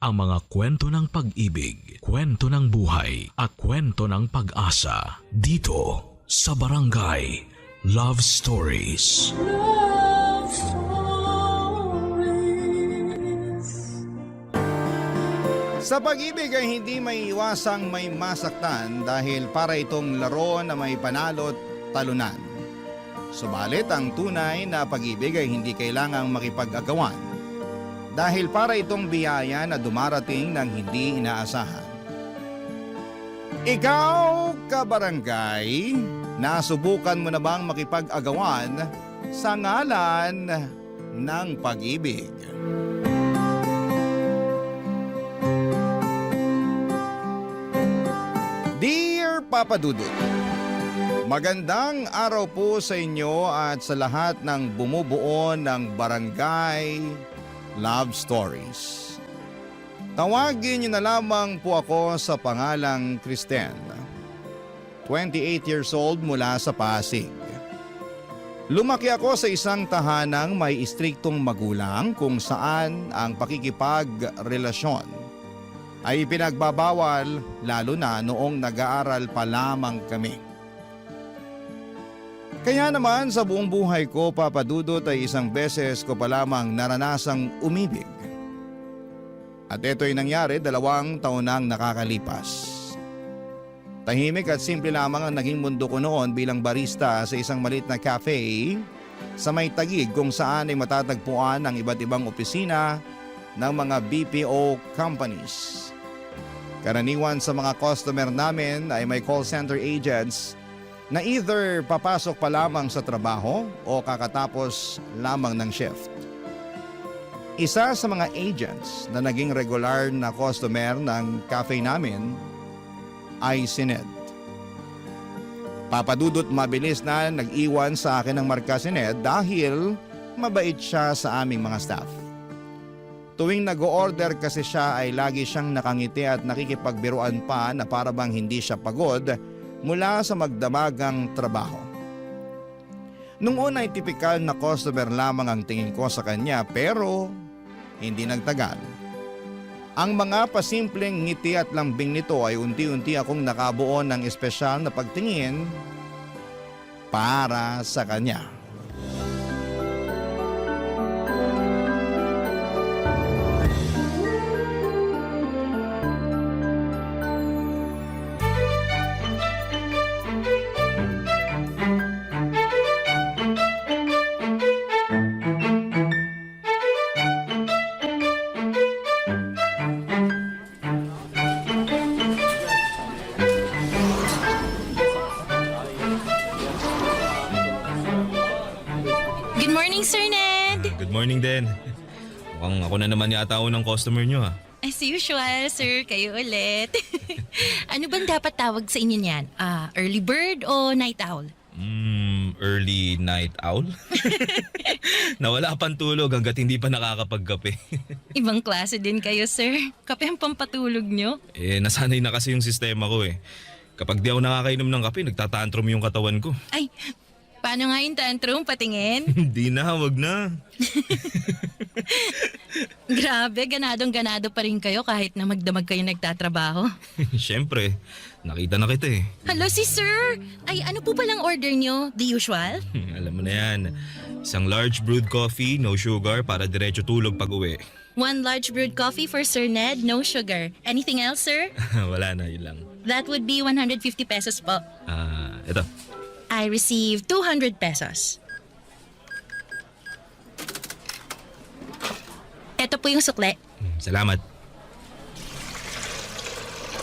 ang mga kwento ng pag-ibig, kwento ng buhay at kwento ng pag-asa dito sa Barangay Love Stories. Love Stories. Sa pag-ibig ay hindi may iwasang may masaktan dahil para itong laro na may panalo't talunan. Subalit ang tunay na pag-ibig ay hindi kailangang makipag-agawan dahil para itong biyaya na dumarating ng hindi inaasahan. Ikaw, kabarangay, nasubukan mo na bang makipag-agawan sa ngalan ng pag-ibig? Dear Papa Dudut, magandang araw po sa inyo at sa lahat ng bumubuo ng Barangay Love Stories. Tawagin niyo na lamang po ako sa pangalang Kristen, 28 years old mula sa Pasig. Lumaki ako sa isang tahanang may istriktong magulang kung saan ang pakikipagrelasyon ay pinagbabawal lalo na noong nag-aaral pa lamang kami. Kaya naman sa buong buhay ko, Papa Dudut, ay isang beses ko pa lamang naranasang umibig. At ito'y nangyari 2 taon nang nakakalipas. Tahimik at simple lamang ang naging mundo ko noon bilang barista sa isang maliit na cafe sa may Taguig kung saan ay matatagpuan ang iba't ibang opisina ng mga BPO companies. Karaniwan sa mga customer namin ay may call center agents na either papasok pa lamang sa trabaho o kakatapos lamang ng shift. Isa sa mga agents na naging regular na customer ng cafe namin ay si Ned. Papadudot mabilis na nag-iwan sa akin ng marka si Ned dahil mabait siya sa aming mga staff. Tuwing nag-o-order kasi siya ay lagi siyang nakangiti at nakikipagbiruan pa na para bang hindi siya pagod mula sa magdamagang trabaho. Nung una ay tipikal na customer lamang ang tingin ko sa kanya pero hindi nagtagal. Ang mga pasimpleng ngiti at lambing nito ay unti-unti akong nakabuo ng espesyal na pagtingin para sa kanya. Good morning, Sir Ned! Good morning din. Mukhang ako na naman yata unang customer nyo ha. As usual, sir, kayo ulit. Ano bang dapat tawag sa inyo niyan? Early bird o night owl? Early night owl? Nawala pang tulog hanggat hindi pa nakakapagkape. Ibang klase din kayo, sir. Kape ang pampatulog nyo. Nasanay na kasi yung sistema ko eh. Kapag di ako nakakainom ng kape, nagtatantrum yung katawan ko. Ay, paano nga yung tantrum? Patingin? Hindi na, wag na. Grabe, ganadong-ganado pa rin kayo kahit na magdamag kayo nagtatrabaho. Siyempre, nakita na kita eh. Hello, si sir! Ay, ano po palang order nyo? The usual? Alam mo na yan. Isang large brewed coffee, no sugar, para diretso tulog pag uwi. 1 large brewed coffee for Sir Ned, no sugar. Anything else, sir? Wala na, yun lang. That would be 150 pesos po. Ito. I received 200 pesos. Ito po yung sukle. Salamat.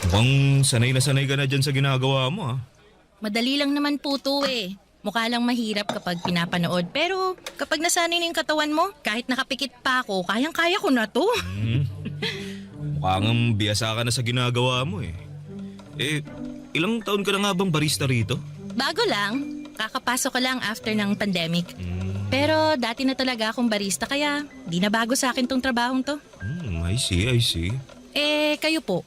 Mukhang sanay na sanay ka na dyan sa ginagawa mo ah. Madali lang naman po to eh. Mukha lang mahirap kapag pinapanood. Pero kapag nasanay na yung katawan mo, kahit nakapikit pa ako, kayang-kaya ko na to. Mukhang biyasa ka na sa ginagawa mo eh. Ilang taon ka na nga bang barista rito? Bago lang. Kakapasok ko lang after ng pandemic. Pero dati na talaga akong barista kaya di na bago sa akin tong trabahong to. I see, I see. Kayo po,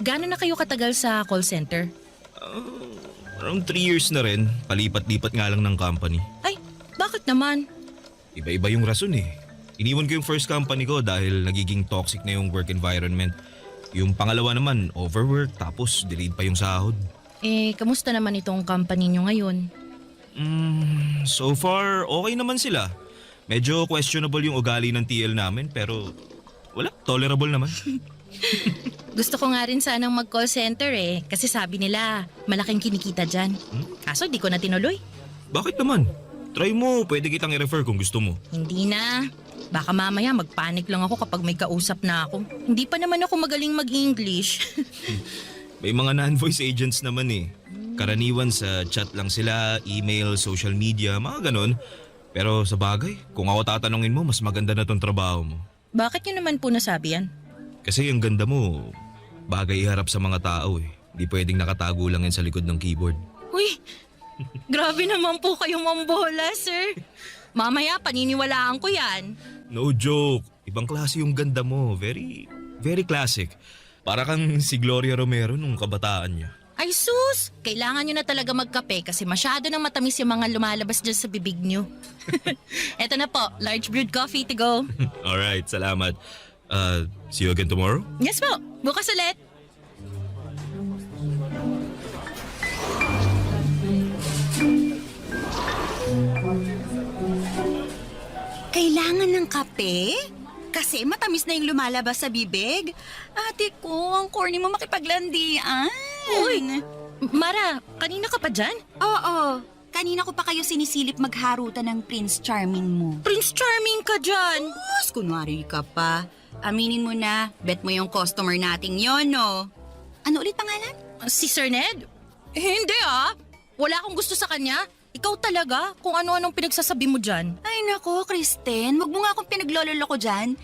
gaano na kayo katagal sa call center? Around 3 years na rin. Palipat-lipat nga lang ng company. Ay, bakit naman? Iba-iba yung rason eh. Iniwan ko yung first company ko dahil nagiging toxic na yung work environment. Yung pangalawa naman, overwork, tapos delayed pa yung sahod. Kamusta naman itong company nyo ngayon? So far, okay naman sila. Medyo questionable yung ugali ng TL namin pero wala, tolerable naman. Gusto ko nga rin sanang mag-call center kasi sabi nila malaking kinikita dyan. Kaso di ko na tinuloy. Bakit naman? Try mo, pwede kitang i-refer kung gusto mo. Hindi na. Baka mamaya magpanik lang ako kapag may kausap na ako. Hindi pa naman ako magaling mag-English. May mga non-voice agents naman eh. Karaniwan sa chat lang sila, email, social media, mga ganon. Pero sa bagay, kung ako tatanungin mo, mas maganda na tong trabaho mo. Bakit nyo naman po nasabi yan? Kasi yung ganda mo, bagay iharap sa mga tao eh. Di pwedeng nakatago lang yan sa likod ng keyboard. Uy, grabe naman po kayong mambola, sir. Mamaya paniniwalaan ko yan. No joke. Ibang klase yung ganda mo. Very, very classic. Para kang si Gloria Romero nung kabataan niya. Ay sus, kailangan nyo na talaga magkape kasi masyado nang matamis yung mga lumalabas dyan sa bibig nyo. Eto na po, large brewed coffee to go. Alright, salamat. See you again tomorrow? Yes po, bukas ulit. Kailangan ng kape? Kasi matamis na yung lumalabas sa bibig. Ate ko, ang corny mo makipaglandian. Uy, Mara, kanina ka pa dyan? Oo, kanina ko pa kayo sinisilip magharutan ng Prince Charming mo. Prince Charming ka dyan. Tapos kunwari ka pa. Aminin mo na, bet mo yung customer nating yon, no? Ano ulit pangalan? Si Sir Ned? Hindi Wala akong gusto sa kanya. Ikaw talaga, kung ano-anong pinagsasabi mo dyan. Ay nako, Kristen, wag mo nga akong pinaglololo ko dyan.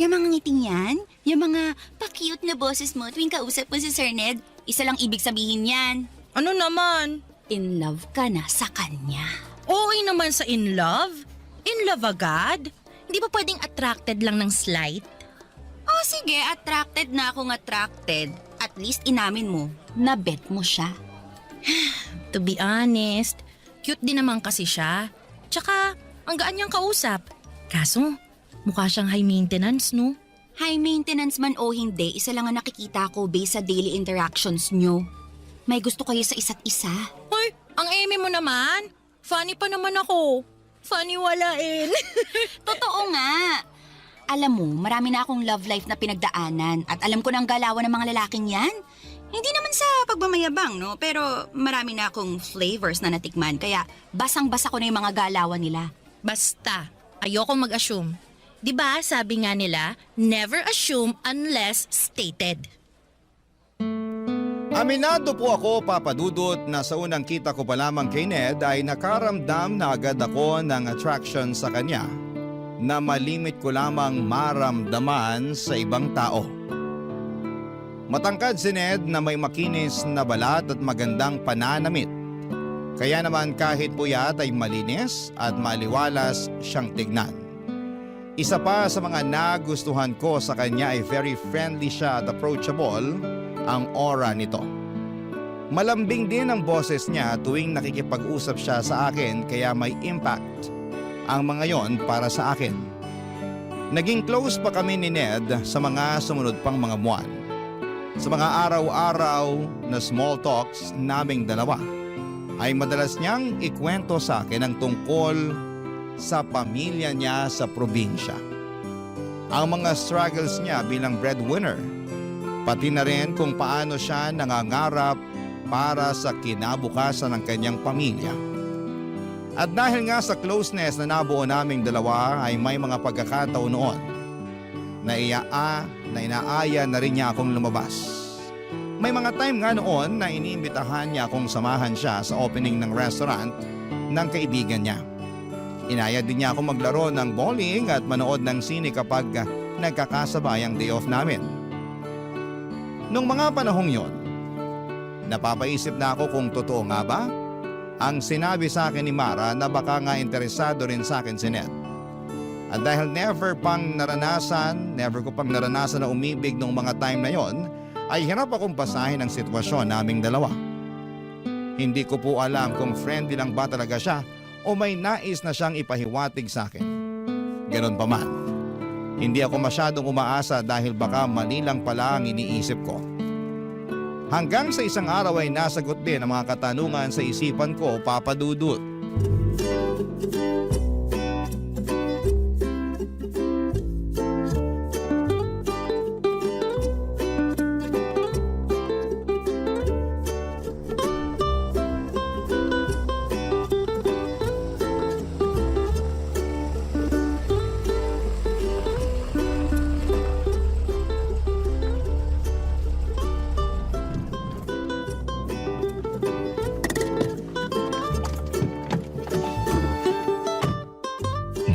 Yung mga ngiting yan, yung mga pa-cute na boses mo tuwing kausap mo si Sir Ned, isa lang ibig sabihin yan. Ano naman? In love ka na sa kanya. Okay naman sa in love? In love agad? Hindi ba pwedeng attracted lang ng slight? Oh sige, attracted na akong attracted. At least inamin mo, na bet mo siya. To be honest, cute din naman kasi siya. Tsaka, ang gaan niyang kausap. Kaso, mukha siyang high maintenance, no? High maintenance man o hindi, isa lang ang nakikita ko based sa daily interactions nyo. May gusto kayo sa isa't isa. Hoy, ang eme mo naman. Funny pa naman ako. Funny walain. Totoo nga. Alam mo, marami na akong love life na pinagdaanan at alam ko na ang galawan ng mga lalaking yan. Hindi naman sa pagmamayabang, no? Pero marami na akong flavors na natikman kaya basang-basa ko na yung mga galawan nila. Basta, ayoko mag-assume. 'Di ba sabi nga nila, never assume unless stated. Aminado po ako, Papa Dudut, na sa unang kita ko pa lamang kay Ned ay nakaramdam na agad ako ng attraction sa kanya na malimit ko lamang maramdaman sa ibang tao. Matangkad si Ned na may makinis na balat at magandang pananamit. Kaya naman kahit puyat ay malinis at maliwalas siyang tignan. Isa pa sa mga nagustuhan ko sa kanya ay very friendly siya at approachable ang aura nito. Malambing din ang boses niya tuwing nakikipag-usap siya sa akin kaya may impact ang mga yon para sa akin. Naging close pa kami ni Ned sa mga sumunod pang mga buwan. Sa mga araw-araw na small talks naming dalawa ay madalas niyang ikwento sa akin ang tungkol sa pamilya niya sa probinsya. Ang mga struggles niya bilang breadwinner, pati na rin kung paano siya nangangarap para sa kinabukasan ng kanyang pamilya. At dahil nga sa closeness na nabuo naming dalawa ay may mga pagkakataon noon na inaaya na rin niya akong lumabas. May mga time nga noon na iniimbitahan niya akong samahan siya sa opening ng restaurant ng kaibigan niya. Inaya din niya ako maglaro ng bowling at manood ng sine kapag nagkakasabay ang day off namin. Nung mga panahong yon, napapaisip na ako kung totoo nga ba ang sinabi sa akin ni Mara na baka nga interesado rin sa akin si Ned. At dahil never ko pang naranasan na umibig nung mga time na yon, ay hirap akong basahin ang sitwasyon naming dalawa. Hindi ko po alam kung friendly lang ba talaga siya o may nais na siyang ipahiwatig sa akin. Ganon pa man, Hindi ako masyadong umaasa dahil baka mali lang pala ang iniisip ko. Hanggang sa isang araw ay nasagot din ang mga katanungan sa isipan ko, Papa Dudut.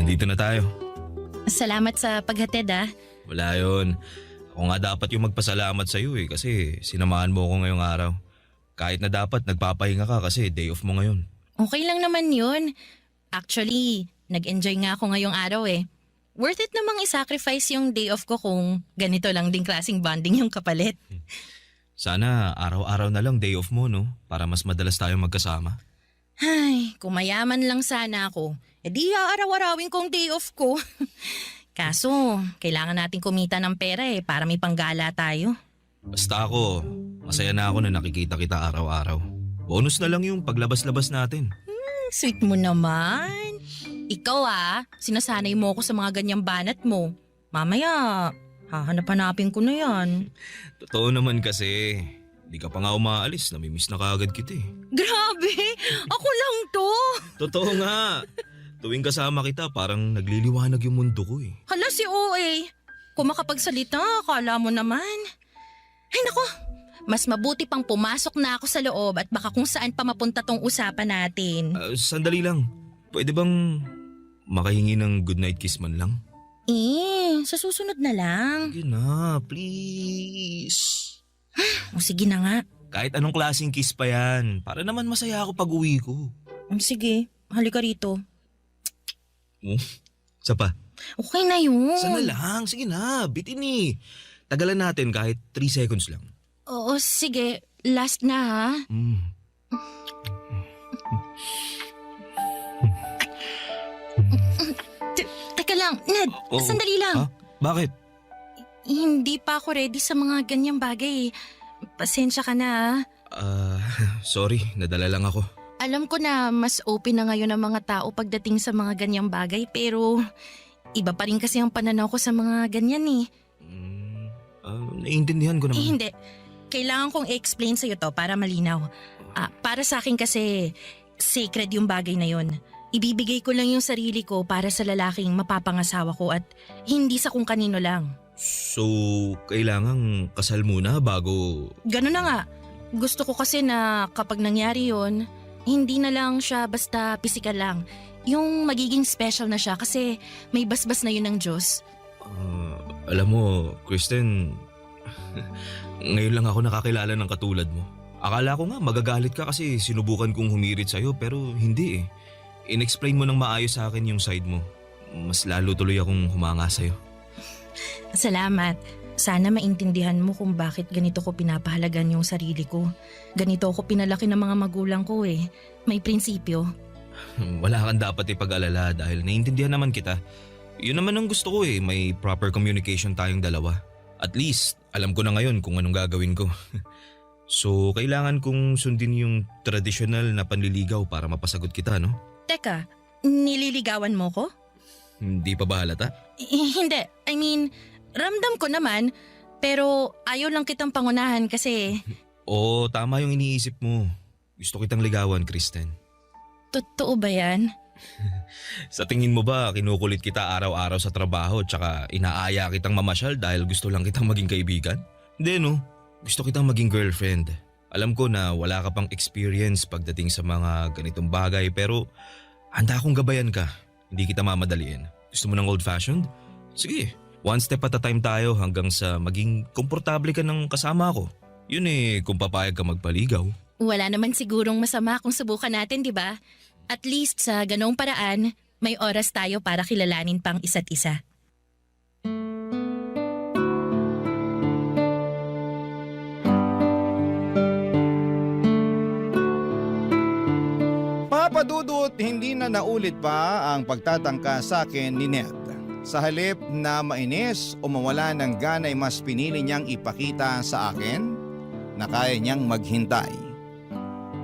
Nandito na tayo. Salamat sa paghatid ah. Wala yun. Ako nga dapat yung magpasalamat sa'yo kasi sinamahan mo ako ngayong araw. Kahit na dapat nagpapahinga ka kasi day off mo ngayon. Okay lang naman yun. Actually, nag-enjoy nga ako ngayong araw eh. Worth it namang i-sacrifice yung day off ko kung ganito lang din klaseng bonding yung kapalit. Sana araw-araw na lang day off mo, no? Para mas madalas tayong magkasama. Ay, kung mayaman lang sana ako, edi araw-arawin kong day off ko. Kaso, kailangan natin kumita ng pera para may panggala tayo. Basta ako, masaya na ako na nakikita kita araw-araw. Bonus na lang yung paglabas-labas natin. Sweet mo naman. Ikaw sinasanay mo ako sa mga ganyang banat mo. Mamaya, hahanap-hanapin ko na yan. Totoo naman kasi. Di ka pa nga umaalis, namimiss na kaagad kita eh. Grabe! Ako lang to! Totoo nga. Tuwing kasama kita, parang nagliliwanag yung mundo ko eh. Hala si OA. Kung makapagsalita, akala mo naman. Ay nako, mas mabuti pang pumasok na ako sa loob at baka kung saan pa mapunta tong usapan natin. Sandali lang. Pwede bang makahingi ng goodnight kiss man lang? Sa susunod na lang. Sige na, please. O sige na nga. Kahit anong klaseng kiss pa yan. Para naman masaya ako pag uwi ko. Sige, halika rito. Isa pa. Okay na yun. Sana lang. Sige na, bitin eh. Tagalan natin kahit 3 seconds lang. Oo, sige. Last na ha. Teka lang, Ned. Oo. Sandali lang. Ha? Bakit? Hindi pa ako ready sa mga ganyang bagay. Pasensya ka na. Sorry. Nadala lang ako. Alam ko na mas open na ngayon ang mga tao pagdating sa mga ganyang bagay pero iba pa rin kasi ang pananaw ko sa mga ganyan eh. Naiintindihan ko naman. Hindi. Kailangan kong i-explain sa'yo to para malinaw. Para sa akin kasi sacred yung bagay na yon. Ibibigay ko lang yung sarili ko para sa lalaking mapapangasawa ko at hindi sa kung kanino lang. So, kailangang kasal muna bago... Ganun na nga. Gusto ko kasi na kapag nangyari yon, hindi na lang siya basta pisikal lang. Yung magiging special na siya kasi may basbas na yun ng Diyos. Alam mo, Kristen, ngayon lang ako nakakilala ng katulad mo. Akala ko nga magagalit ka kasi sinubukan kong humirit sa'yo pero hindi eh. In-explain mo ng maayos sa akin yung side mo. Mas lalo tuloy akong humanga sa'yo. Salamat. Sana maintindihan mo kung bakit ganito ko pinapahalagan yung sarili ko. Ganito ako pinalaki ng mga magulang ko eh. May prinsipyo. Wala kang dapat ipag-alala dahil naiintindihan naman kita. Yun naman ang gusto ko eh, may proper communication tayong dalawa. At least, alam ko na ngayon kung anong gagawin ko. So, kailangan kong sundin yung traditional na panliligaw para mapasagot kita, no? Teka, nililigawan mo ko? Hindi pa ba halata? Hindi. I mean, ramdam ko naman. Pero ayaw lang kitang pangunahan kasi... Oo, tama yung iniisip mo. Gusto kitang ligawan, Kristen. Totoo ba yan? Sa tingin mo ba kinukulit kita araw-araw sa trabaho tsaka inaaya kitang mamasyal dahil gusto lang kitang maging kaibigan? Hindi no, gusto kitang maging girlfriend. Alam ko na wala ka pang experience pagdating sa mga ganitong bagay pero handa akong gabayan ka. Hindi kita mamadaliin. Gusto mo ng old-fashioned? Sige, one step at a time tayo hanggang sa maging komportable ka ng kasama ko. Yun kung papayag ka magpaligaw. Wala naman sigurong masama kung subukan natin, di ba? At least sa ganong paraan, may oras tayo para kilalanin pang isa't isa. Papa Dudut, hindi na naulit pa ang pagtatangka sa akin ni Ned. Sa halip na mainis o mawala ng gana ay mas pinili niyang ipakita sa akin na kaya niyang maghintay.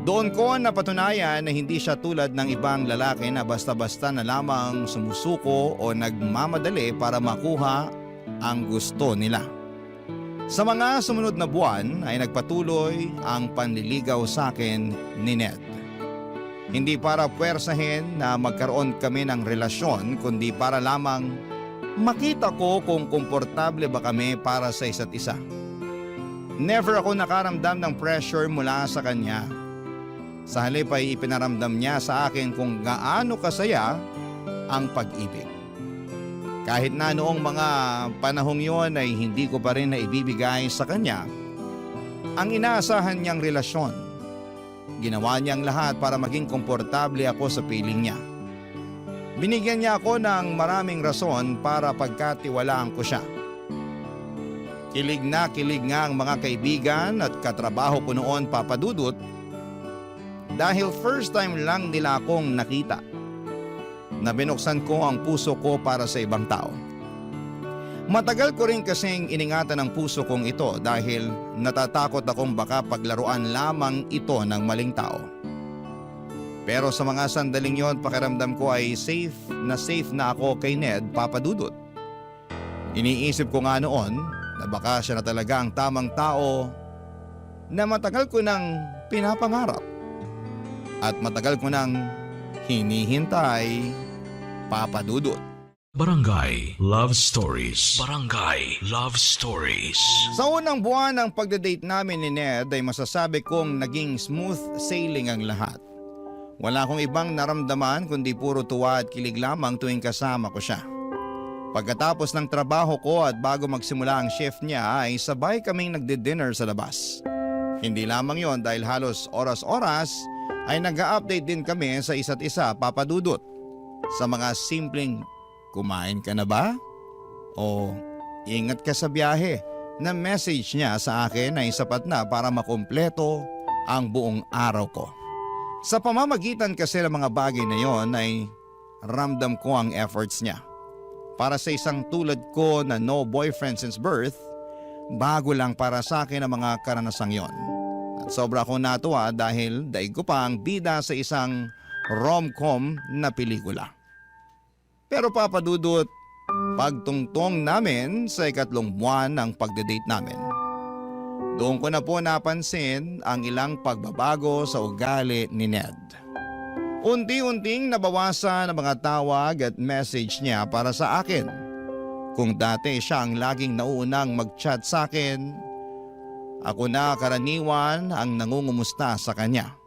Doon ko napatunayan na hindi siya tulad ng ibang lalaki na basta-basta na lamang sumusuko o nagmamadali para makuha ang gusto nila. Sa mga sumunod na buwan ay nagpatuloy ang panliligaw sa akin ni Ned. Hindi para puwersahin na magkaroon kami ng relasyon kundi para lamang makita ko kung komportable ba kami para sa isa't isa. Never ako nakaramdam ng pressure mula sa kanya. Sa halip ay ipinaramdam niya sa akin kung gaano kasaya ang pag-ibig. Kahit na noong mga panahong yon ay hindi ko pa rin naibibigay sa kanya ang inaasahan niyang relasyon. Ginawa niyang lahat para maging komportable ako sa piling niya. Binigyan niya ako ng maraming rason para pagkatiwalaan ko siya. Kilig nga ang mga kaibigan at katrabaho ko noon, Papa Dudut, dahil first time lang nila akong nakita na binuksan ko ang puso ko para sa ibang tao. Matagal ko rin kasing iningatan ang puso kong ito dahil natatakot akong baka paglaruan lamang ito ng maling tao. Pero sa mga sandaling yon, pakiramdam ko ay safe na ako kay Ned, Papa Dudut. Iniisip ko nga noon na baka siya na talaga ang tamang tao na matagal ko nang pinapangarap at matagal ko nang hinihintay, Papa Dudut. Barangay Love Stories. Barangay Love Stories. Sa unang buwan ng pagdadate namin ni Ned ay masasabi kong naging smooth sailing ang lahat. Wala akong ibang naramdaman kundi puro tuwa at kilig lamang tuwing kasama ko siya. Pagkatapos ng trabaho ko at bago magsimula ang shift niya ay sabay kaming nagdi-dinner sa labas. Hindi lamang yon dahil halos oras-oras ay nag-a-update din kami sa isa't isa, Papa Dudut. Sa mga simpleng, kumain ka na ba? O ingat ka sa biyahe na message niya sa akin ay sapat na para makumpleto ang buong araw ko. Sa pamamagitan kasi ng mga bagay na yon ay ramdam ko ang efforts niya. Para sa isang tulad ko na no boyfriend since birth, bago lang para sa akin ang mga karanasang yon. At sobra akong natuwa dahil daig ko pa ang bida sa isang rom-com na pelikula. Pero Papa Dudut, pagtungtong namin sa 3 buwan ng pagdadate namin, doon ko na po napansin ang ilang pagbabago sa ugali ni Ned. Unti-unting nabawasan ang mga tawag at message niya para sa akin. Kung dati siya ang laging nauunang mag-chat sa akin, ako na karaniwan ang nangungumusta sa kanya.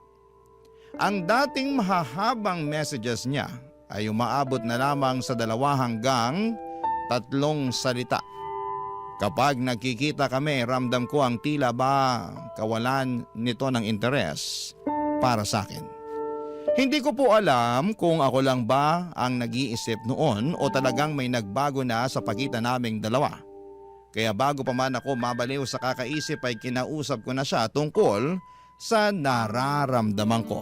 Ang dating mahahabang messages niya ay umaabot na lamang sa 2 hanggang 3 salita. Kapag nagkikita kami, ramdam ko ang tila ba kawalan nito ng interes para sa akin. Hindi ko po alam kung ako lang ba ang nag-iisip noon o talagang may nagbago na sa pagitan naming dalawa. Kaya bago pa man ako mabaliw sa kakaisip ay kinausap ko na siya tungkol sa nararamdaman ko.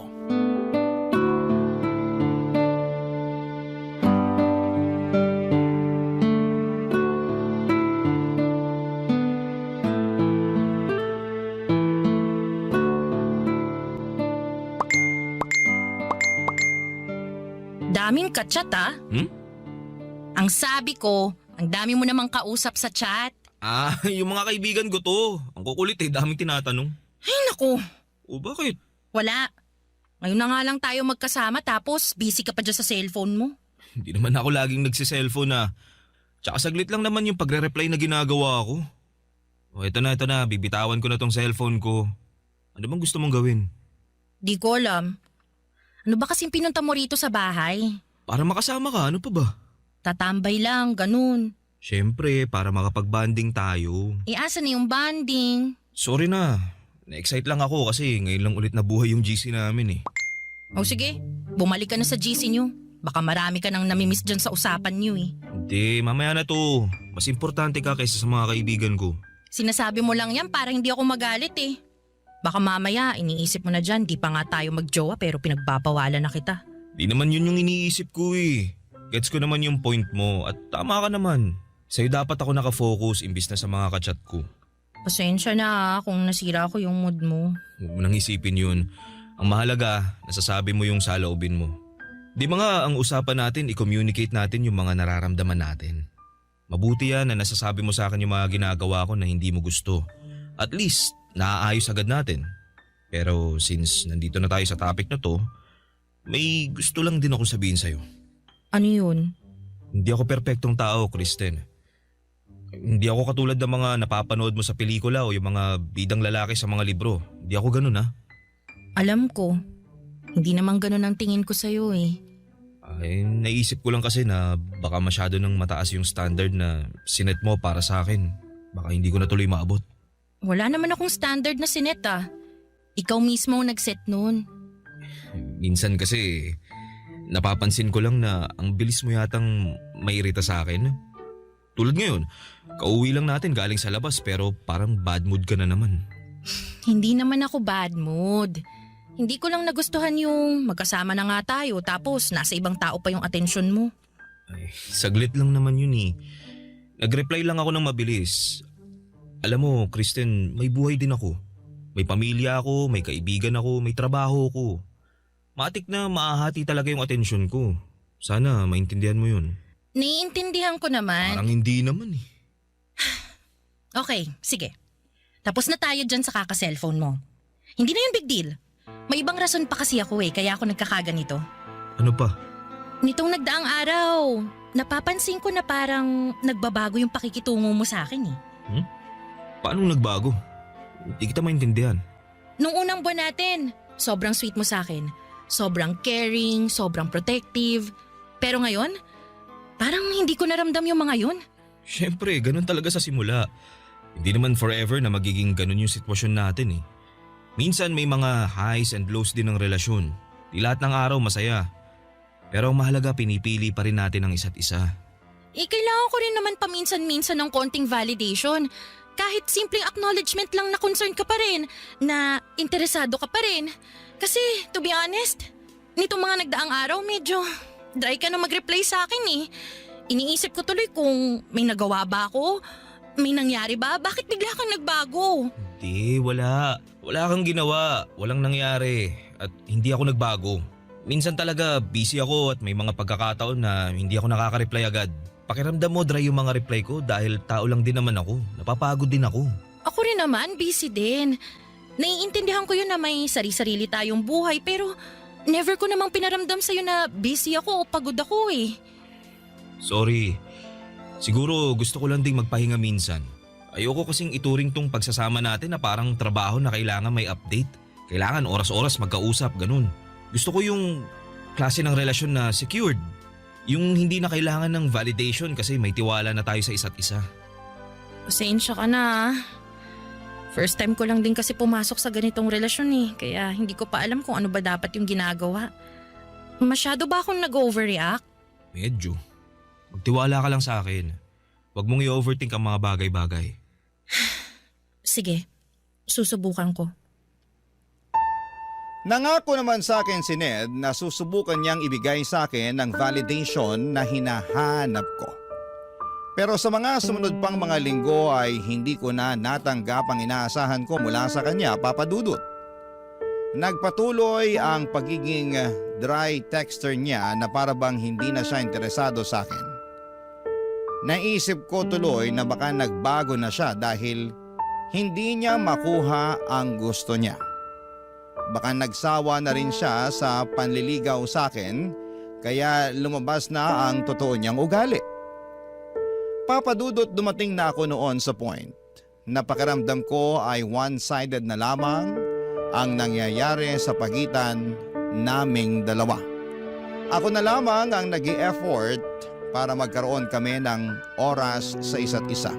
Daming ka-chat ah. Ang sabi ko, ang dami mo namang kausap sa chat. Yung mga kaibigan ko to. Ang kukulit daming tinatanong. Ay naku, O bakit? wala. Ngayon na nga lang tayo magkasama tapos busy ka pa dyan sa cellphone mo. Hindi naman ako laging nagsiselfone na. Tsaka saglit lang naman yung pagre-reply na ginagawa ko. O eto na, bibitawan ko na tong cellphone ko. Ano bang gusto mong gawin? Di ko alam. Ano ba kasing pinunta mo rito sa bahay? Para makasama ka, ano pa ba? Tatambay lang, ganun. Siyempre, para makapag-banding tayo. Asa na yung banding? Sorry na. Na-excite lang ako kasi ngayon lang ulit nabuhay yung GC namin eh. O sige, bumalik ka na sa GC nyo. Baka marami ka nang namimiss dyan sa usapan nyo eh. Hindi, mamaya na to. Mas importante ka kaysa sa mga kaibigan ko. Sinasabi mo lang yan para hindi ako magalit eh. Baka mamaya iniisip mo na dyan, di pa nga tayo magjowa pero pinagbabawalan na kita. Di naman yun yung iniisip ko eh. Gets ko naman yung point mo at tama ka naman. Sa'yo dapat ako nakafocus imbis na sa mga kachat ko. Pasensya na kung nasira ko yung mood mo. Huwag mo nang isipin yun. Ang mahalaga, nasasabi mo yung saloobin mo. Di ba nga ang usapan natin, i-communicate natin yung mga nararamdaman natin. Mabuti yan na nasasabi mo sa akin yung mga ginagawa ko na hindi mo gusto. At least, naaayos agad natin. Pero since nandito na tayo sa topic na to, may gusto lang din akong sabihin sa'yo. Ano yun? Hindi ako perpektong tao, Kristen. Hindi ako katulad ng mga napapanood mo sa pelikula o yung mga bidang lalaki sa mga libro. Hindi ako ganun ha. Alam ko. Hindi naman ganun ang tingin ko sa'yo eh. Ay, naisip ko lang kasi na baka masyado nang mataas yung standard na sinet mo para sa akin. Baka hindi ko na tuloy maabot. Wala naman akong standard na sinet ah. Ikaw mismo ang nag-set nun. Minsan kasi napapansin ko lang na ang bilis mo yatang mairita sa akin. Tulad ngayon, kauwi lang natin galing sa labas pero parang bad mood ka na naman. Hindi naman ako bad mood. Hindi ko lang nagustuhan yung magkasama na nga tayo tapos nasa ibang tao pa yung atensyon mo. Ay, saglit lang naman yun eh. Nag-reply lang ako ng mabilis. Alam mo, Kristen, may buhay din ako. May pamilya ako, may kaibigan ako, may trabaho ako. Matik na maahati talaga yung atensyon ko. Sana maintindihan mo yun. Naiintindihan ko naman. Parang hindi naman eh. Okay, sige. Tapos na tayo dyan sa kaka-cellphone mo. Hindi na yun big deal. May ibang rason pa kasi ako eh, kaya ako nagkakaganito. Ano pa? Nitong nagdaang araw, napapansin ko na parang nagbabago yung pakikitungo mo sa akin eh. Paano nagbago? Hindi kita maintindihan. Nung unang buwan natin, sobrang sweet mo sa akin. Sobrang caring, sobrang protective. Pero ngayon, parang hindi ko naramdam yung mga yun. Siyempre, ganun talaga sa simula. Hindi naman forever na magiging ganun yung sitwasyon natin eh. Minsan may mga highs and lows din ng relasyon. Di lahat ng araw masaya. Pero ang mahalaga, pinipili pa rin natin ang isa't isa. Kailangan ko rin naman paminsan-minsan ng konting validation. Kahit simpleng acknowledgement lang na concerned ka pa rin, na interesado ka pa rin. Kasi, to be honest, nitong mga nagdaang araw medyo dry ka na mag-reply sa akin eh. Iniisip ko tuloy kung may nagawa ba ako, may nangyari ba, bakit bigla kang nagbago? Hindi, wala. Wala kang ginawa. Walang nangyari. At hindi ako nagbago. Minsan talaga busy ako at may mga pagkakataon na hindi ako nakaka-reply agad. Pakiramdam mo dry yung mga reply ko dahil tao lang din naman ako. Napapagod din ako. Ako rin naman, busy din. Naiintindihan ko yun na may sari-sarili tayong buhay pero never ko namang pinaramdam sa'yo na busy ako o pagod ako eh. Sorry. Siguro gusto ko lang ding magpahinga minsan. Ayoko kasing ituring tong pagsasama natin na parang trabaho na kailangan may update. Kailangan oras-oras magkausap, ganun. Gusto ko yung klase ng relasyon na secured. Yung hindi na kailangan ng validation kasi may tiwala na tayo sa isa't isa. Pasensya ka na. First time ko lang din kasi pumasok sa ganitong relasyon eh. Kaya hindi ko pa alam kung ano ba dapat yung ginagawa. Masyado ba akong nag-overreact? Medyo. Magtiwala ka lang sa akin. Huwag mong i-overthink ang mga bagay-bagay. Sige, susubukan ko. Nangako naman sa akin si Ned na susubukan niyang ibigay sa akin ng validation na hinahanap ko. Pero sa mga sumunod pang mga linggo ay hindi ko na natanggap ang inaasahan ko mula sa kanya, Papa Dudut. Nagpatuloy ang pagiging dry texter niya na para bang hindi na siya interesado sa akin. Naisip ko tuloy na baka nagbago na siya dahil hindi niya makuha ang gusto niya. Baka nagsawa na rin siya sa panliligaw sa akin kaya lumabas na ang totoo niyang ugali. Papadudot, dumating na ako noon sa point na pakiramdam ko ay one-sided na lamang ang nangyayari sa pagitan naming dalawa. Ako na lamang ang nag-i-effort para magkaroon kami ng oras sa isa't isa.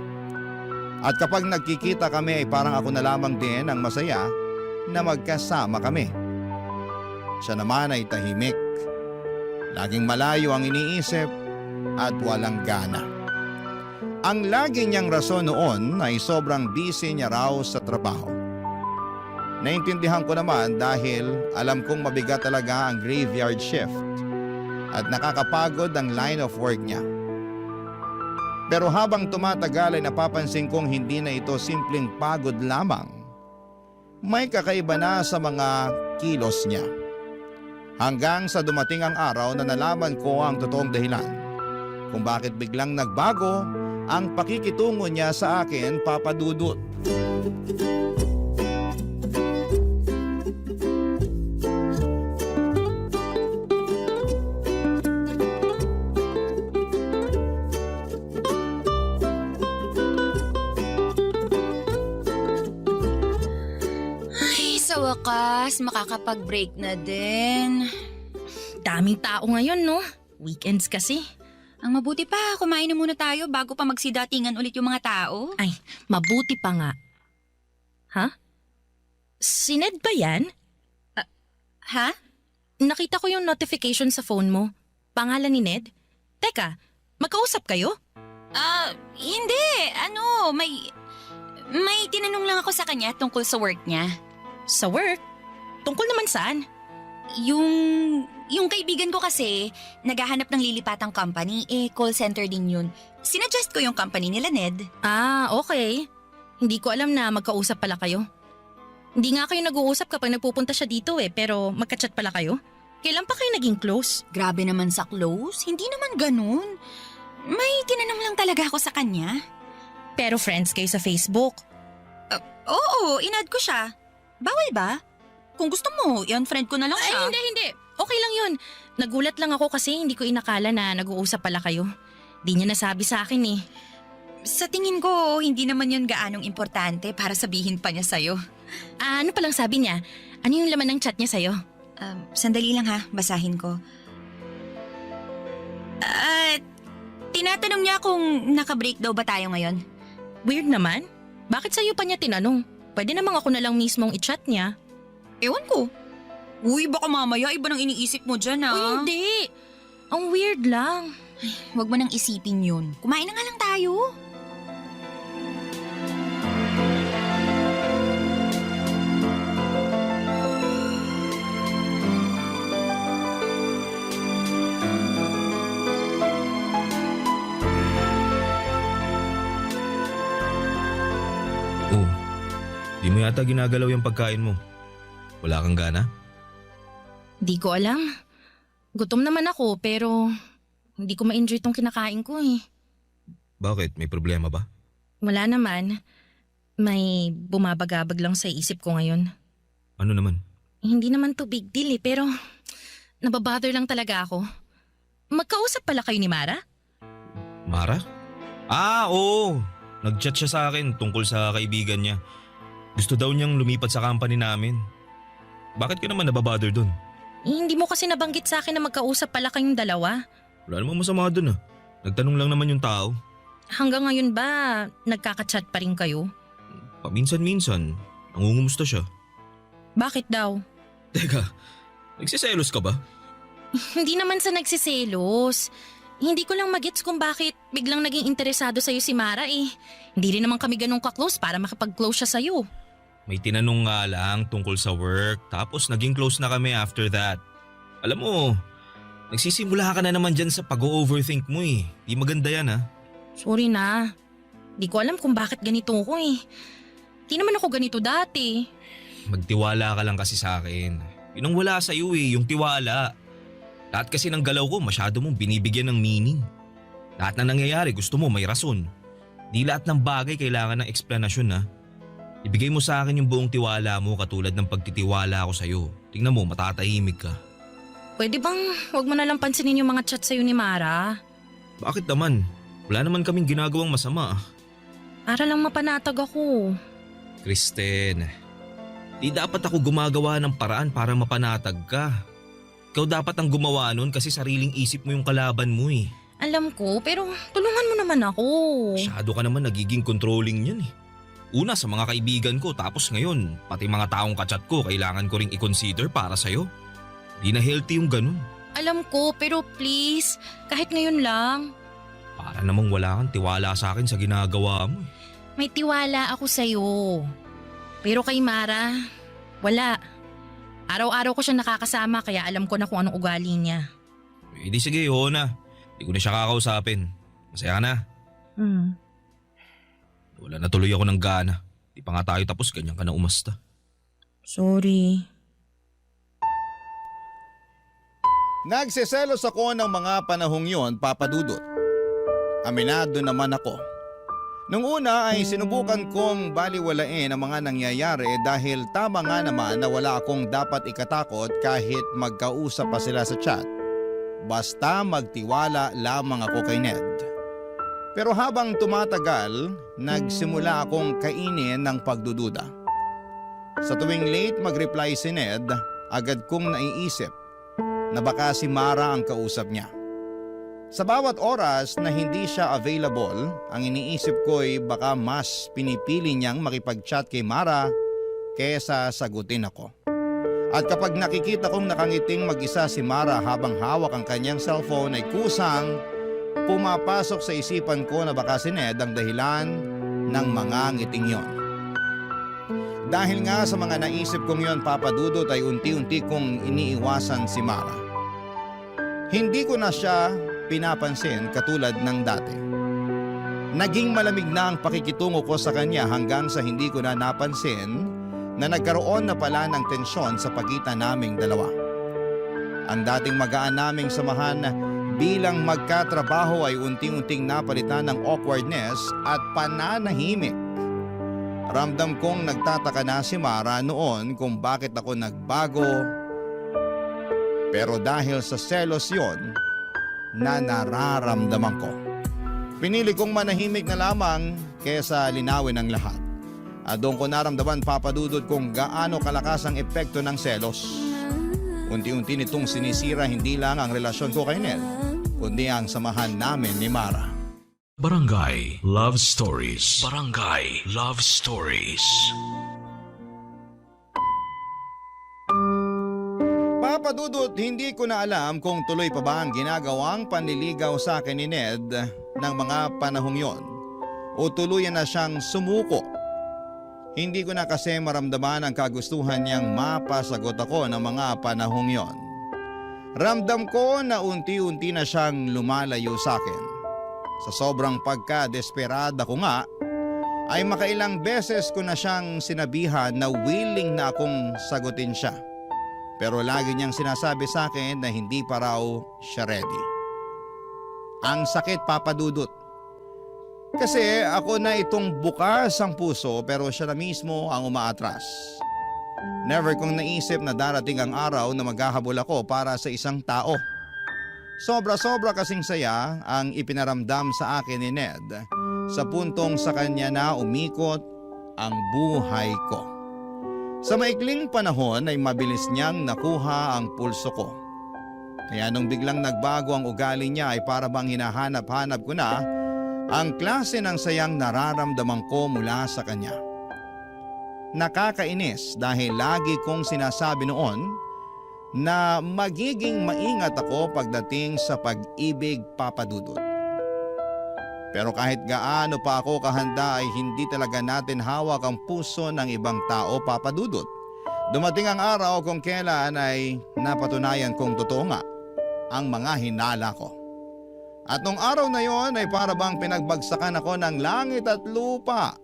At kapag nagkikita kami ay parang ako na lamang din ang masaya na magkasama kami. Siya naman ay tahimik. Laging malayo ang iniisip at walang gana. Ang lagi niyang rason noon ay sobrang busy niya raw sa trabaho. Naintindihan ko naman dahil alam kong mabigat talaga ang graveyard shift. at nakakapagod ang line of work niya. Pero habang tumatagal ay napapansin kong hindi na ito simpleng pagod lamang. May kakaiba na sa mga kilos niya. Hanggang sa dumating ang araw na nalaman ko ang totoong dahilan kung bakit biglang nagbago ang pakikitungo niya sa akin, Papa Dudut. Ay, sa wakas, makakapag-break na din. Daming tao ngayon, no? Weekends kasi. Ang mabuti pa, kumain na muna tayo bago pa magsidatingan ulit yung mga tao. Ay, mabuti pa nga. Ha? Si Ned ba yan? Ha? Nakita ko yung notification sa phone mo. Pangalan ni Ned? Teka, magkausap kayo? Hindi. May tinanong lang ako sa kanya tungkol sa work niya. Sa work? Tungkol naman saan? Yung kaibigan ko kasi, naghahanap ng lilipatang company, call center din yun. Sinuggest ko yung company nila, Ned. Ah, okay. Hindi ko alam na magkausap pala kayo. Hindi nga kayo nag-uusap kapag nagpupunta siya dito pero magka-chat pala kayo. Kailan pa kayo naging close? Grabe naman sa close, hindi naman ganun. May tinanong lang talaga ako sa kanya. Pero friends kayo sa Facebook. Oo, in-add ko siya. Bawal ba? Kung gusto mo, i-unfriend ko na lang siya. Ay, hindi. Okay lang yun. Nagulat lang ako kasi hindi ko inakala na nag-uusap pala kayo. Di niya nasabi sa akin eh. Sa tingin ko, hindi naman yun gaanong importante para sabihin pa niya sa'yo. Ano palang sabi niya? Ano yung laman ng chat niya sa'yo? Sandali lang ha, basahin ko. Tinatanong niya kung naka-break daw ba tayo ngayon. Weird naman. Bakit sa'yo pa niya tinanong? Pwede namang ako na lang mismong i-chat niya. Ewan ko. Uy, baka mamaya iba nang iniisip mo dyan ha. Uy, hindi. Ang weird lang. Huwag mo nang isipin yun. Kumain na nga lang tayo. Oh, di mo yata ginagalaw yung pagkain mo. Wala kang gana? Di ko alam. Gutom naman ako pero hindi ko ma-enjoy tong kinakain ko eh. Bakit? May problema ba? Wala naman. May bumabagabag lang sa isip ko ngayon. Ano naman? Hindi naman to big deal pero nababother lang talaga ako. Magkausap pala kayo ni Mara? Mara? Oo. Nag-chat siya sa akin tungkol sa kaibigan niya. Gusto daw niyang lumipat sa company namin. Bakit ka naman nababother dun? Hindi mo kasi nabanggit sa akin na magkausap pala kayong dalawa. Wala namang masama dun ah. Nagtanong lang naman yung tao. Hanggang ngayon ba nagkaka-chat pa rin kayo? Paminsan-minsan, nangungumusta siya. Bakit daw? Teka, nagsiselos ka ba? Hindi naman sa nagsiselos. Hindi ko lang magets kung bakit biglang naging interesado sa'yo si Mara eh. Hindi rin naman kami ganun ka-close para makapag-close siya sa'yo. May tinanong nga lang tungkol sa work tapos naging close na kami after that. Alam mo, nagsisimula ka na naman dyan sa pag-overthink mo eh. Di maganda yan ah. Sorry na. Di ko alam kung bakit ganito ko eh. Di naman ako ganito dati. Magtiwala ka lang kasi sa akin. Yun ang wala sa'yo eh, yung tiwala. Lahat kasi ng galaw ko masyado mong binibigyan ng meaning. Lahat na nangyayari gusto mo may rason. Di lahat ng bagay kailangan ng eksplanasyon ha. Ibigay mo sa akin yung buong tiwala mo katulad ng pagtitiwala ako sa'yo. Tingnan mo, matatahimik ka. Pwede bang huwag mo na lang pansinin yung mga chat sa'yo ni Mara? Bakit naman? Wala naman kaming ginagawang masama. Para lang mapanatag ako. Kristen, di dapat ako gumagawa ng paraan para mapanatag ka. Ikaw dapat ang gumawa nun kasi sariling isip mo yung kalaban mo eh. Alam ko, pero tulungan mo naman ako. Masyado ka naman nagiging controlling yan eh. Una sa mga kaibigan ko tapos ngayon, pati mga taong kachat ko kailangan ko ring i-consider para sa'yo. Di na healthy yung ganun. Alam ko, pero please, kahit ngayon lang. Para namang wala kang tiwala sa akin sa ginagawa mo. May tiwala ako sa'yo. Pero kay Mara, wala. Araw-araw ko siya nakakasama kaya alam ko na kung anong ugali niya. Eh di sige, oo na. Di ko na siya kakausapin. Masaya ka na. Wala na tuloy ako ng gana. Di pa nga tayo tapos, ganyan ka na umasta. Sorry. Nagseselos ako ng mga panahong yon, Papa Dudut. Aminado naman ako. Nung una ay sinubukan kong baliwalain ang mga nangyayari dahil tama nga naman na wala akong dapat ikatakot kahit magkausap pa sila sa chat. Basta magtiwala lamang ako kay Ned. Pero habang tumatagal, nagsimula akong kainin ng pagdududa. Sa tuwing late mag-reply si Ned, agad kong naiisip na baka si Mara ang kausap niya. Sa bawat oras na hindi siya available, ang iniisip ko'y baka mas pinipili niyang makipag-chat kay Mara kesa sagutin ako. At kapag nakikita kong nakangiting mag-isa si Mara habang hawak ang kanyang cellphone ay kusang pumapasok sa isipan ko na baka si Ned ang dahilan ng mga ngiting yon. Dahil nga sa mga naisip kong yon, Papa Dudut, ay unti-unti kong iniiwasan si Mara. Hindi ko na siya pinapansin katulad ng dati. Naging malamig na ang pakikitungo ko sa kanya hanggang sa hindi ko na napansin na nagkaroon na pala ng tensyon sa pagitan naming dalawa. Ang dating magaan naming samahan bilang magkatrabaho ay unti-unting napalitan ng awkwardness at pananahimik. Ramdam kong nagtataka na si Mara noon kung bakit ako nagbago. Pero dahil sa selos yon na nararamdaman ko, pinili kong manahimik na lamang kesa linawin ang lahat. At doon ko naramdaman, Papa Dudut, kung gaano kalakas ang epekto ng selos. Unti-unti nitong sinisira hindi lang ang relasyon ko kay Ned, kundi ang samahan namin ni Mara. Barangay Love Stories. Barangay Love Stories. Papa Dudut, hindi ko na alam kung tuloy pa ba ang ginagawang panliligaw sa akin ni Ned ng mga panahong yon o tuluyan na siyang sumuko. Hindi ko na kasi maramdaman ang kagustuhan niyang mapasagot ako ng mga panahong yon. Ramdam ko na unti-unti na siyang lumalayo sa akin. Sa sobrang pagka-desperada ko nga, ay makailang beses ko na siyang sinabihan na willing na akong sagutin siya. Pero lagi niyang sinasabi sa akin na hindi pa raw siya ready. Ang sakit, Papa Dudut. Kasi ako na itong bukas ang puso pero siya na mismo ang umaatras. Never kong naisip na darating ang araw na maghahabol ako para sa isang tao. Sobra-sobra kasing saya ang ipinaramdam sa akin ni Ned sa puntong sa kanya na umikot ang buhay ko. Sa maikling panahon ay mabilis niyang nakuha ang pulso ko. Kaya nung biglang nagbago ang ugali niya ay para bang hinahanap-hanap ko na ang klase ng sayang nararamdaman ko mula sa kanya. Nakakainis dahil lagi kong sinasabi noon na magiging maingat ako pagdating sa pag-ibig, Papa Dudut. Pero kahit gaano pa ako kahanda ay hindi talaga natin hawak ang puso ng ibang tao, Papa Dudut. Dumating ang araw kung kailan ay napatunayan kong totoo nga ang mga hinala ko. At nung araw na yon ay para bang pinagbagsakan ako ng langit at lupa.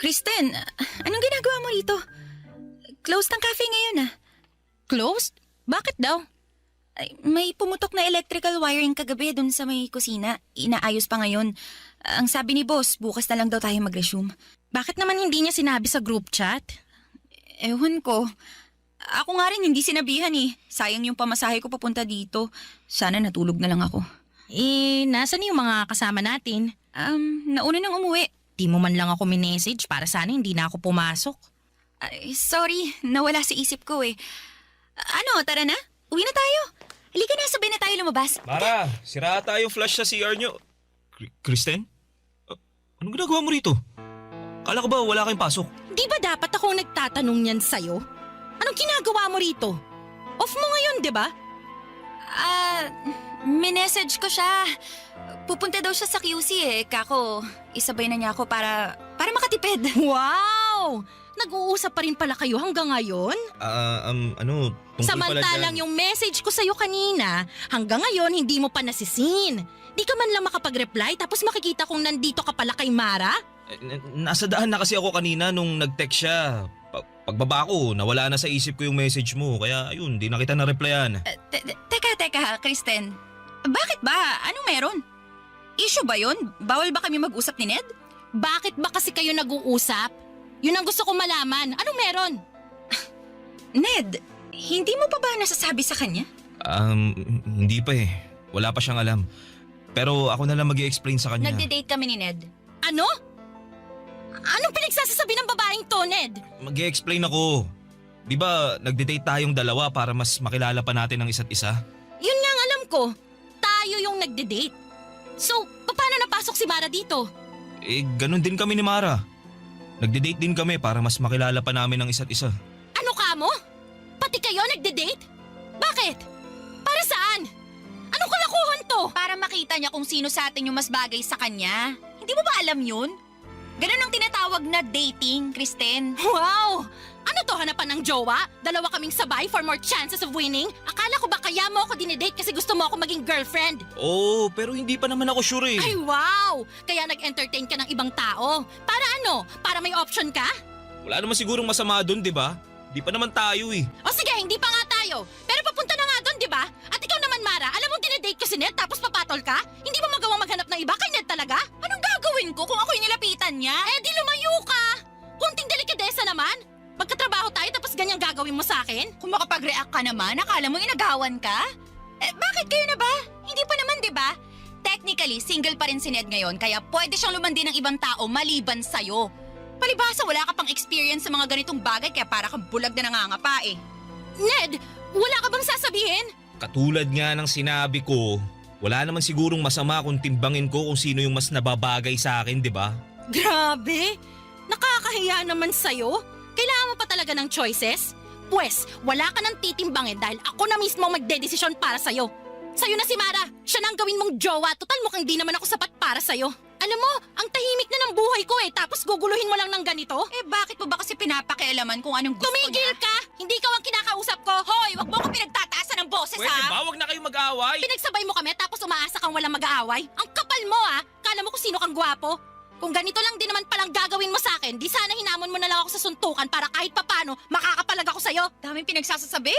Kristen, anong ginagawa mo rito? Closed ang cafe ngayon ah. Closed? Bakit daw? Ay, may pumutok na electrical wiring kagabi dun sa may kusina. Inaayos pa ngayon. Ang sabi ni boss, bukas na lang daw tayo mag-resume. Bakit naman hindi niya sinabi sa group chat? Ewan ko. Ako nga rin hindi sinabihan eh. Sayang yung pamasahe ko papunta dito. Sana natulog na lang ako. Nasaan yung mga kasama natin? Nauna nang umuwi. Di mo man lang ako minessage para sana hindi na ako pumasok. Ay, sorry, nawala sa isip ko eh. Ano, tara na? Uwi na tayo. Halika na, sabay na tayo lumabas. Mara, sira ata yung flash sa CR nyo. Kristen? Anong ginagawa mo rito? Kala ko ba wala kayong pasok? Hindi Di ba dapat akong nagtatanong niyan sa'yo? Anong ginagawa mo rito? Off mo ngayon, di ba? Minessage ko siya. Pupunta daw siya sa QC Kako, isabay na niya ako para makatipid. Wow! Nag-uusap pa rin pala kayo hanggang ngayon? Tungkol Samantalang pala dyan. yung message ko sa'yo kanina, hanggang ngayon hindi mo pa nasisin. Di ka man lang makapag-reply tapos makikita kong nandito ka pala kay Mara? Nasa daan na kasi ako kanina nung nag-text siya. Pagbaba ko, nawala na sa isip ko yung message mo. Kaya ayun, di na kita na-replyan. Teka, Kristen. Bakit ba? Anong meron? Issue ba yun? Bawal ba kami mag-usap ni Ned? Bakit ba kasi kayo nag-uusap? Yun ang gusto kong malaman. Anong meron? Ned, hindi mo pa ba nasasabi sa kanya? Hindi pa eh. Wala pa siyang alam. Pero ako na lang mag-i-explain sa kanya. Nagde-date kami ni Ned. Ano? Anong pinagsasasabi ng babaeng to, Ned? Mag-i-explain ako. Di ba nagde-date tayong dalawa para mas makilala pa natin ang isa't isa? Yun nga ang alam ko. Tayo yung nagde-date. So, paano napasok si Mara dito? Ganun din kami ni Mara. Nagde-date din kami para mas makilala pa namin ang isa't isa. Ano ka mo? Pati kayo nagde-date? Bakit? Para saan? Anong kalakuhan to? Para makita niya kung sino sa atin yung mas bagay sa kanya. Hindi mo ba alam yun? Ganun ang tinatawag na dating, Kristen. Wow! Ano to, hanapan ng jowa? Dalawa kaming sabay for more chances of winning? Akala ko ba kaya mo ako dinedate kasi gusto mo ako maging girlfriend? Oo, pero hindi pa naman ako sure eh. Ay wow! Kaya nag-entertain ka ng ibang tao. Para ano? Para may option ka? Wala naman sigurong masama doon, di ba? Di pa naman tayo eh. O sige, hindi pa nga tayo. Pero papunta na nga doon, di ba? At ikaw naman, Mara, alam mo dinedate ko si Ned tapos papatol ka? Hindi mo magawang maghanap ng iba kay Ned talaga? Anong gagawin ko kung ako yung nilapitan niya? Eh di lumayo ka! Kunting delikadesa naman. Magkatrabaho tayo tapos ganyan gagawin mo sa akin? Kung makapag-react ka naman, akala mo inagawan ka? Bakit kayo na ba? Hindi pa naman, di ba? Technically, single pa rin si Ned ngayon kaya pwede siyang lumandi ng ibang tao maliban sa'yo. Palibhasa, wala ka pang experience sa mga ganitong bagay kaya para kang bulag na nangangapa eh. Ned, wala ka bang sasabihin? Katulad nga ng sinabi ko, wala naman sigurong masama kung timbangin ko kung sino yung mas nababagay sa akin, di ba? Grabe! Nakakahiya naman sa'yo. Kailangan mo pa talaga ng choices? Pwes, wala ka nang titimbangin dahil ako na mismo magdedesisyon para sa'yo. Sa'yo na si Mara, siya na ang gawin mong jowa. Total mukhang di naman ako sapat para sa'yo. Alam mo, ang tahimik na ng buhay ko tapos guguluhin mo lang ng ganito? Bakit mo ba kasi pinapakialaman kung anong gusto Tumigil niya? ka! Hindi ikaw ang kinakausap ko! Hoy, wag mo ko pinagtataasan ng boses ha! Huwag na kayo mag-away. Pinagsabay mo kami tapos umaasa kang walang mag-aaway? Ang kapal mo Kala mo kung sino kang gwapo? Kung ganito lang din naman palang gagawin mo sa akin, di sana hinamon mo na lang ako sa suntukan para kahit papano makakapalag ako sa'yo. Daming pinagsasasabi.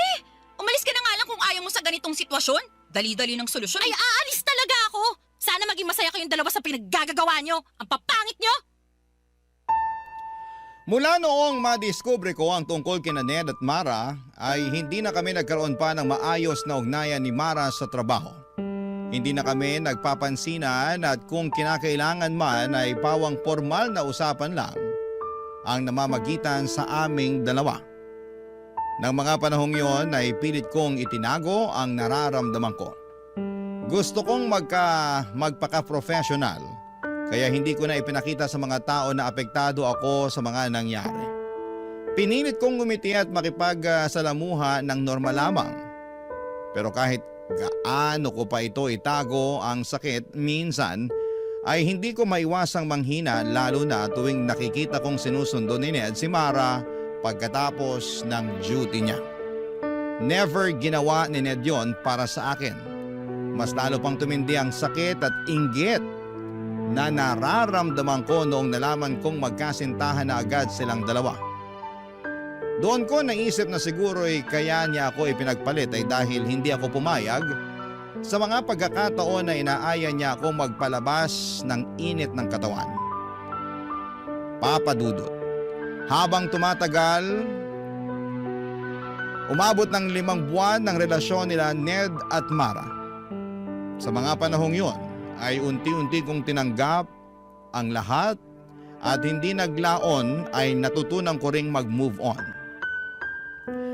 Umalis ka na nga lang kung ayaw mo sa ganitong sitwasyon. Dali-dali ng solusyon. Ay, aalis talaga ako! Sana maging masaya kayong dalawa sa pinaggagawa nyo. Ang papangit nyo! Mula noong madiskubre ko ang tungkol kina Ned at Mara ay hindi na kami nagkaroon pa ng maayos na ugnayan ni Mara sa trabaho. Hindi na kami nagpapansinan at kung kinakailangan man ay pawang formal na usapan lang ang namamagitan sa aming dalawa. Nang mga panahong yon ay pilit kong itinago ang nararamdaman ko. Gusto kong magpaka-professional kaya hindi ko na ipinakita sa mga tao na apektado ako sa mga nangyari. Pinilit kong ngumiti at makipagsalamuha ng normal lamang. Pero kahit gaano ko pa ito itago ang sakit, minsan ay hindi ko maiwasang manghina lalo na tuwing nakikita kong sinusundo ni Ned si Mara pagkatapos ng duty niya. Never ginawa ni Ned yon para sa akin. Mas lalo pang tumindi ang sakit at inggit na nararamdaman ko noong nalaman kong magkasintahan na agad silang dalawa. Doon ko naisip na siguro kaya niya ako ipinagpalit ay dahil hindi ako pumayag sa mga pagkakataon na inaaya niya akong magpalabas ng init ng katawan. Papadudot. Habang tumatagal, umabot ng 5 buwan ng relasyon nila Ned at Mara. Sa mga panahong yon ay unti-unti kong tinanggap ang lahat at hindi naglaon ay natutunan ko ring mag-move on.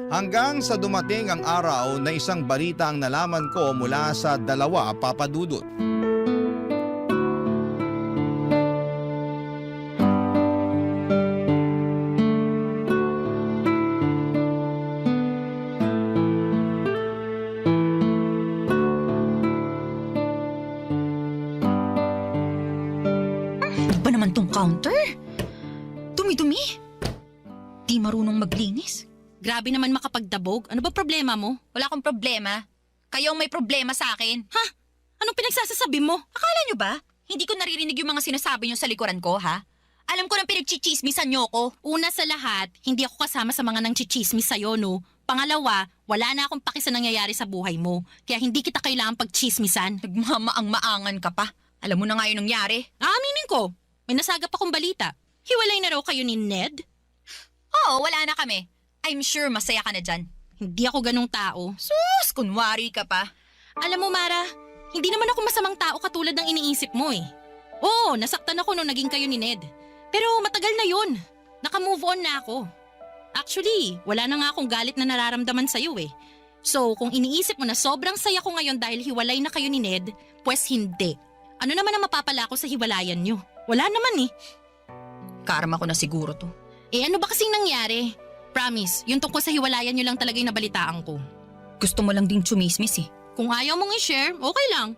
Hanggang sa dumating ang araw na isang balita ang nalaman ko mula sa dalawa, Papadudot. Ano ba naman tong counter? Dumi-dumi. Di marunong maglinis. Grabe naman makapagdabog. Ano ba problema mo? Wala akong problema. Kayo ang may problema sa akin. Ha? Anong pinagsasasabi mo? Akala nyo ba? Hindi ko naririnig yung mga sinasabi nyo sa likuran ko, ha? Alam ko nang pinagchichismisan nyo ko. Una sa lahat, hindi ako kasama sa mga nangchichismis sa'yo, no? Pangalawa, wala na akong paki sa nangyayari sa buhay mo. Kaya hindi kita kailangan pagchismisan. Nagmamaang-maangan ka pa. Alam mo na nga yung nangyari. Aaminin ko, may nasagap akong balita. Hiwalay na raw kayo ni Ned? Oo, wala na kami. I'm sure masaya ka na dyan. Hindi ako ganong tao. Sus, kunwari ka pa. Alam mo, Mara, hindi naman ako masamang tao katulad ng iniisip mo eh. Oo, nasaktan ako nung naging kayo ni Ned. Pero matagal na yun. Naka-move on na ako. Actually, wala na nga akong galit na nararamdaman sa'yo eh. So, kung iniisip mo na sobrang saya ko ngayon dahil hiwalay na kayo ni Ned, pues hindi. Ano naman ang mapapala ko sa hiwalayan nyo? Wala naman eh. Karma ko na siguro to. Eh ano ba kasing nangyari? Promise, yung tungkol sa hiwalayan nyo lang talaga yung nabalitaan ko. Gusto mo lang ding chumismis eh. Kung ayaw mong i-share, okay lang.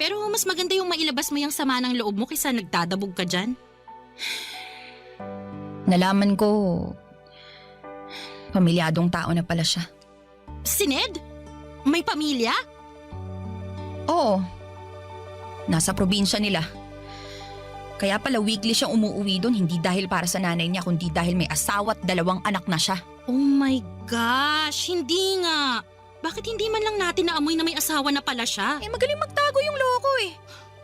Pero mas maganda yung mailabas mo yung sama ng loob mo kaysa nagdadabog ka dyan. Nalaman ko, pamilyadong tao na pala siya. Si Ned? May pamilya? Oo. Nasa probinsya nila. Kaya pala weekly siyang umuuwi doon, hindi dahil para sa nanay niya, kundi dahil may asawa at 2 anak na siya. Oh my gosh, hindi nga. Bakit hindi man lang natin naamoy na may asawa na pala siya? Eh magaling magtago yung loko eh.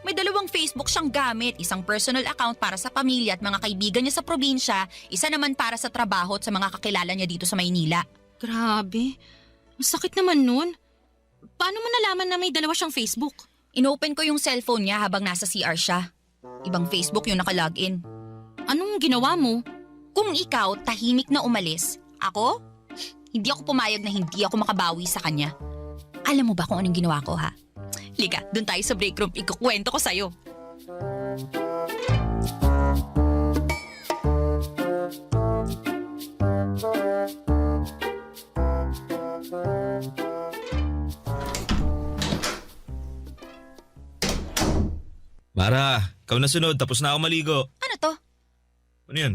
May 2 Facebook siyang gamit, isang personal account para sa pamilya at mga kaibigan niya sa probinsya, isa naman para sa trabaho at sa mga kakilala niya dito sa Maynila. Grabe, ang sakit naman nun. Paano mo nalaman na may 2 siyang Facebook? Inopen ko yung cellphone niya habang nasa CR siya. Ibang Facebook yung nakalogin. Anong ginawa mo? Kung ikaw tahimik na umalis, ako? Hindi ako pumayag na hindi ako makabawi sa kanya. Alam mo ba kung anong ginawa ko, ha? Liga, dun tayo sa break room, ikukwento ko sa'yo. Mara, ikaw na sunod, tapos na ako maligo. Ano to? Ano yan?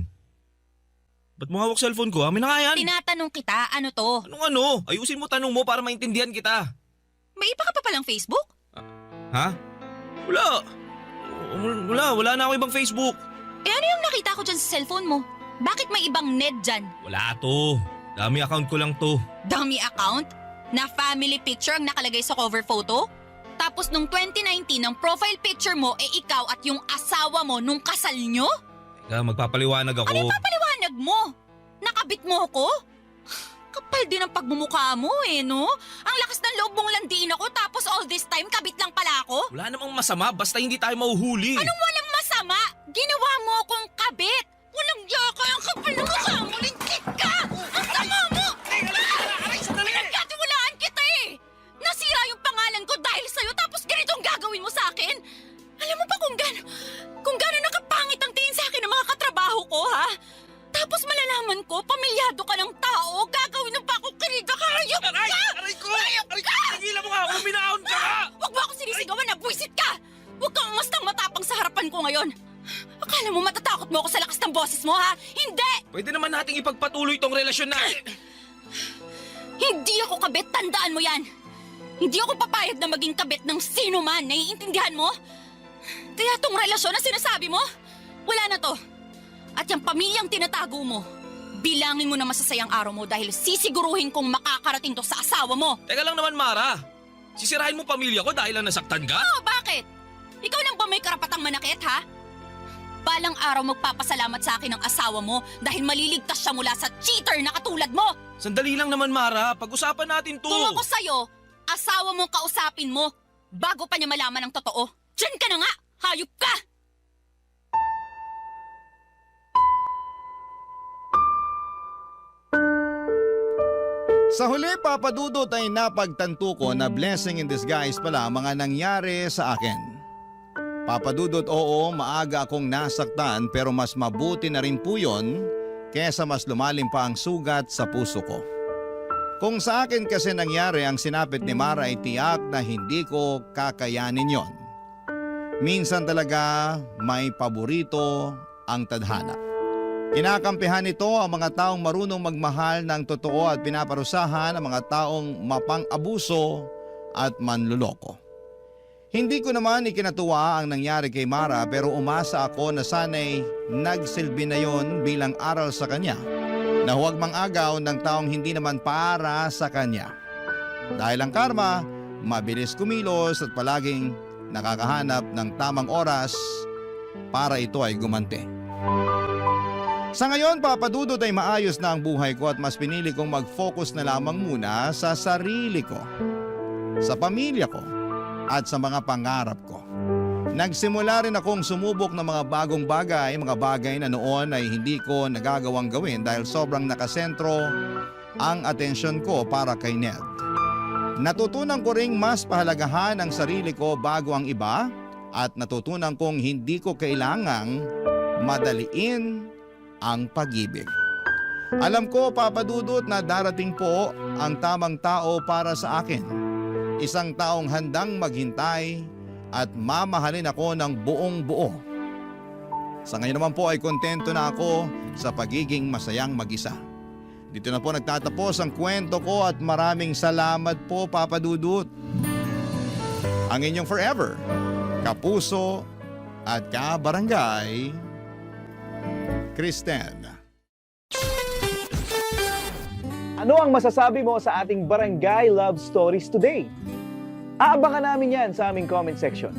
Ba't mo hawak cellphone ko? Amin na nga yan. Tinatanong kita, ano to? Anong ano? Ayusin mo tanong mo para maintindihan kita. May iba ka pa palang Facebook? Ha? Wala. Wala na ako ibang Facebook. Eh ano yung nakita ko dyan sa cellphone mo? Bakit may ibang Ned dyan? Wala to. Dami account ko lang to. Dummy account? Na family picture ang nakalagay sa cover photo? Tapos nung 2019, ang profile picture mo ikaw at yung asawa mo nung kasal nyo? Teka, magpapaliwanag ako. Ano yung papaliwanag mo? Nakabit mo ako? Kapal din ang pagmumukha mo no? Ang lakas ng loob mong landiin ako tapos all this time kabit lang pala ako? Wala namang masama basta hindi tayo mahuhuli. Anong walang masama? Ginawa mo akong kabit! Walang yaka ang kapal ng mukha mo! Lintik ka! Ang sama mo! Pinagkatiwalaan kita eh! Nasira yung pangalan ko dahil sa'yo tapos ganitong gagawin mo sa akin? Alam mo ba kung gano'n nakapangit ang tingin sa akin ng mga katrabaho ko, ha? Tapos malalaman ko, pamilyado ka ng tao, gagawin ng pakukiriga ka! Hayop ka! Aray ko! Hayop ka! Tigilan mo nga ako! Minahon ka! Huwag mo ako sinisigawan na buwisit ka! Huwag kang umastang matapang sa harapan ko ngayon! Akala mo matatakot mo ako sa lakas ng boses mo, ha? Hindi! Pwede naman nating ipagpatuloy tong relasyon natin. Hindi ako kabit, tandaan mo yan! Hindi ako papayag na maging kabit ng sino man, naiintindihan mo? Kaya tong relasyon na sinasabi mo, wala na to. At yung pamilyang tinatago mo, bilangin mo na masasayang araw mo dahil sisiguruhin kong makakarating to sa asawa mo. Teka lang naman, Mara. Sisirahin mo pamilya ko dahil lang nasaktan ka? Oh, bakit? Ikaw lang ba may karapatang manakit, ha? Balang araw magpapasalamat sa akin ang asawa mo dahil maliligtas siya mula sa cheater na katulad mo. Sandali lang naman, Mara. Pag-usapan natin to. Kung ako sa'yo, asawa mong kausapin mo bago pa niya malaman ang totoo. Diyan ka na nga! Hayop ka! Sa huli, Papa Dudut, ay napagtanto ko na blessing in disguise pala ang mga nangyari sa akin. Papa Dudut, oo, maaga akong nasaktan pero mas mabuti na rin po yun kesa mas lumalim pa ang sugat sa puso ko. Kung sa akin kasi nangyari ang sinapit ni Mara ay tiyak na hindi ko kakayanin yon. Minsan talaga may paborito ang tadhana. Kinakampihan nito ang mga taong marunong magmahal ng totoo at pinaparusahan ang mga taong mapang-abuso at manluloko. Hindi ko naman ikinatuwa ang nangyari kay Mara pero umasa ako na sana'y nagsilbi na yon bilang aral sa kanya na huwag mang-agaw ng taong hindi naman para sa kanya. Dahil ang karma, mabilis kumilos at palaging nakakahanap ng tamang oras para ito ay gumanti. Sa ngayon, Papa Dudut, ay maayos na ang buhay ko at mas pinili kong mag-focus na lamang muna sa sarili ko, sa pamilya ko at sa mga pangarap ko. Nagsimula rin akong sumubok ng mga bagong bagay, mga bagay na noon ay hindi ko nagagawang gawin dahil sobrang nakasentro ang atensyon ko para kay Ned. Natutunan ko ring mas pahalagahan ang sarili ko bago ang iba at natutunan kong hindi ko kailangang madaliin ang pag-ibig. Alam ko, Papa Dudut, na darating po ang tamang tao para sa akin. Isang taong handang maghintay at mamahalin ako ng buong buo. Sa ngayon naman po ay kontento na ako sa pagiging masayang mag-isa. Dito na po nagtatapos ang kwento ko at maraming salamat po, Papa Dudut. Ang inyong forever, kapuso at kabarangay, Kristen. Ano ang masasabi mo sa ating Barangay Love Stories today? Aabangan namin yan sa aming comment section.